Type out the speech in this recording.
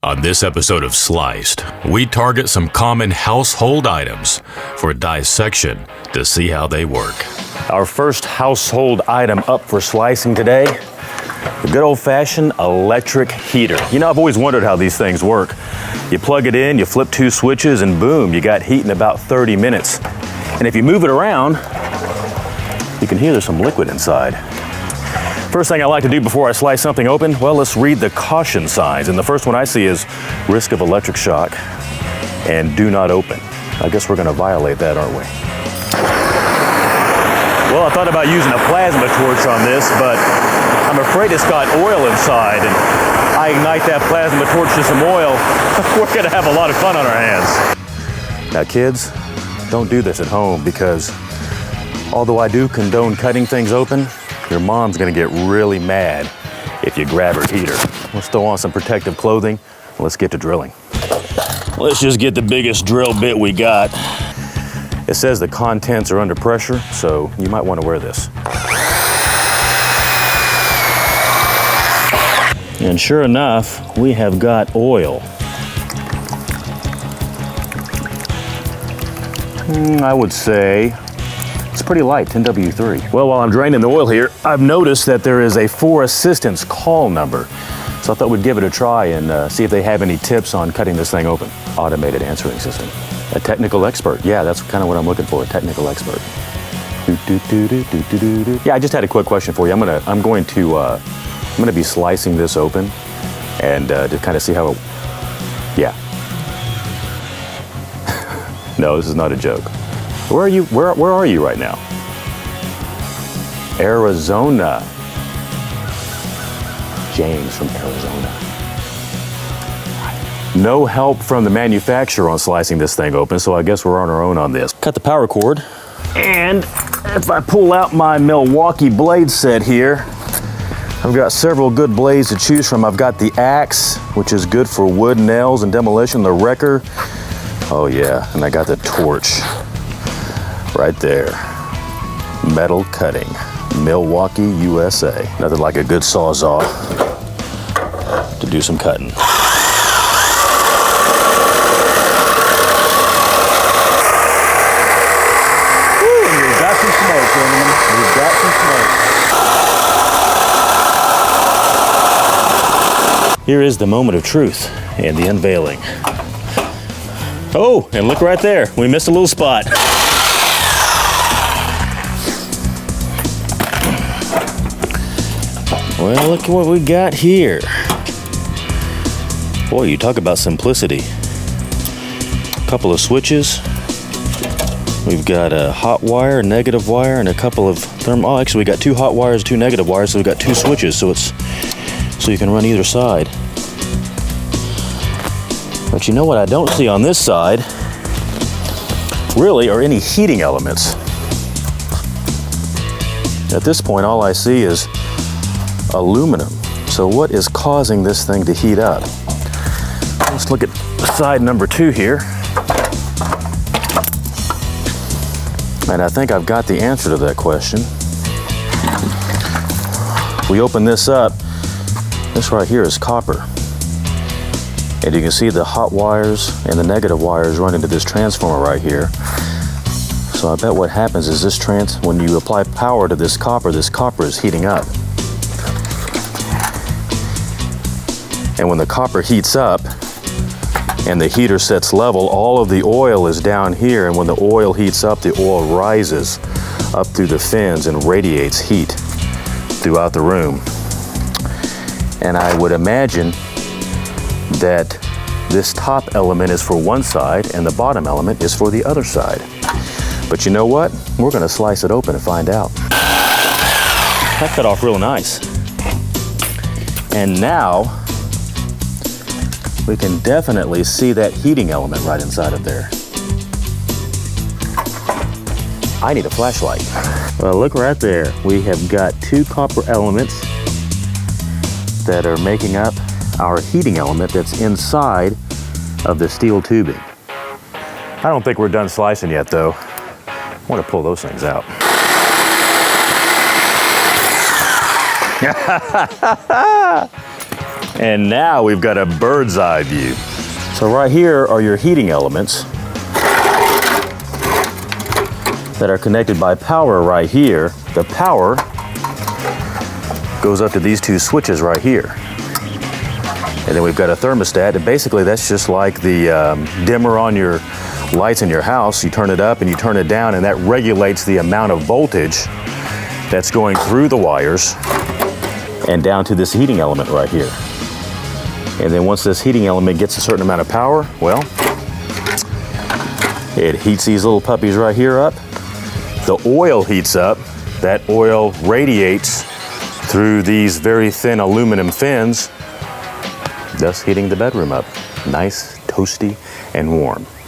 On this episode of Sliced, we target some common household items for dissection to see how they work. Our first household item up for slicing today, the good old-fashioned electric heater. You know, I've always wondered how these things work. You plug it in, you flip two switches, and boom, you got heat in about 30 minutes. And if you move it around, you can hear there's some liquid inside. First thing I like to do before I slice something open, well, let's read the caution signs. And the first one I see is risk of electric shock and do not open. I guess we're gonna violate that, aren't we? Well, I thought about using a plasma torch on this, but I'm afraid it's got oil inside, and I ignite that plasma torch to some oil, we're gonna have a lot of fun on our hands. Now kids, don't do this at home, because although I do condone cutting things open, your mom's gonna get really mad if you grab her heater. Let's throw on some protective clothing, and let's get to drilling. Let's just get the biggest drill bit we got. It says the contents are under pressure, so you might want to wear this. And sure enough, we have got oil. I would say it's pretty light, 10W3. Well, while I'm draining the oil here, I've noticed that there is a For Assistance call number. So I thought we'd give it a try and see if they have any tips on cutting this thing open. Automated answering system. A technical expert. Yeah, that's kind of what I'm looking for, a technical expert. Yeah, I just had a quick question for you. I'm going to be slicing this open and to kind of see how it, yeah. No, this is not a joke. Where are you? Where are you right now? Arizona. James from Arizona. No help from the manufacturer on slicing this thing open, so I guess we're on our own on this. Cut the power cord, and if I pull out my Milwaukee blade set here, I've got several good blades to choose from. I've got the axe, which is good for wood, nails, and demolition. The wrecker, oh yeah, and I got the torch. Right there, metal cutting, Milwaukee, USA. Nothing like a good Sawzall to do some cutting. Ooh, and we've got some smoke, gentlemen. We've got some smoke. Here is the moment of truth and the unveiling. Oh, and look right there, we missed a little spot. Well, look at what we got here. Boy, you talk about simplicity. A couple of switches. We've got a hot wire, negative wire, and a couple of oh, actually we got two hot wires, two negative wires, so we've got two switches, so you can run either side. But you know what I don't see on this side, really, are any heating elements. At this point, all I see is aluminum. So what is causing this thing to heat up? Let's look at side number 2 here. And I think I've got the answer to that question. We open this up, this right here is copper. And you can see the hot wires and the negative wires run into this transformer right here. So I bet what happens is when you apply power to this copper is heating up. And when the copper heats up and the heater sets level, all of the oil is down here, and when the oil heats up, the oil rises up through the fins and radiates heat throughout the room. And I would imagine that this top element is for one side and the bottom element is for the other side. But you know what? We're gonna slice it open and find out. That cut off real nice. And now, we can definitely see that heating element right inside of there. I need a flashlight. Well, look right there. We have got two copper elements that are making up our heating element that's inside of the steel tubing. I don't think we're done slicing yet, though. I want to pull those things out. And now we've got a bird's eye view. So right here are your heating elements that are connected by power right here. The power goes up to these two switches right here. And then we've got a thermostat, and basically that's just like the dimmer on your lights in your house. You turn it up and you turn it down, and that regulates the amount of voltage that's going through the wires and down to this heating element right here. And then once this heating element gets a certain amount of power, well, it heats these little puppies right here up. The oil heats up. That oil radiates through these very thin aluminum fins, thus heating the bedroom up. Nice, toasty, and warm.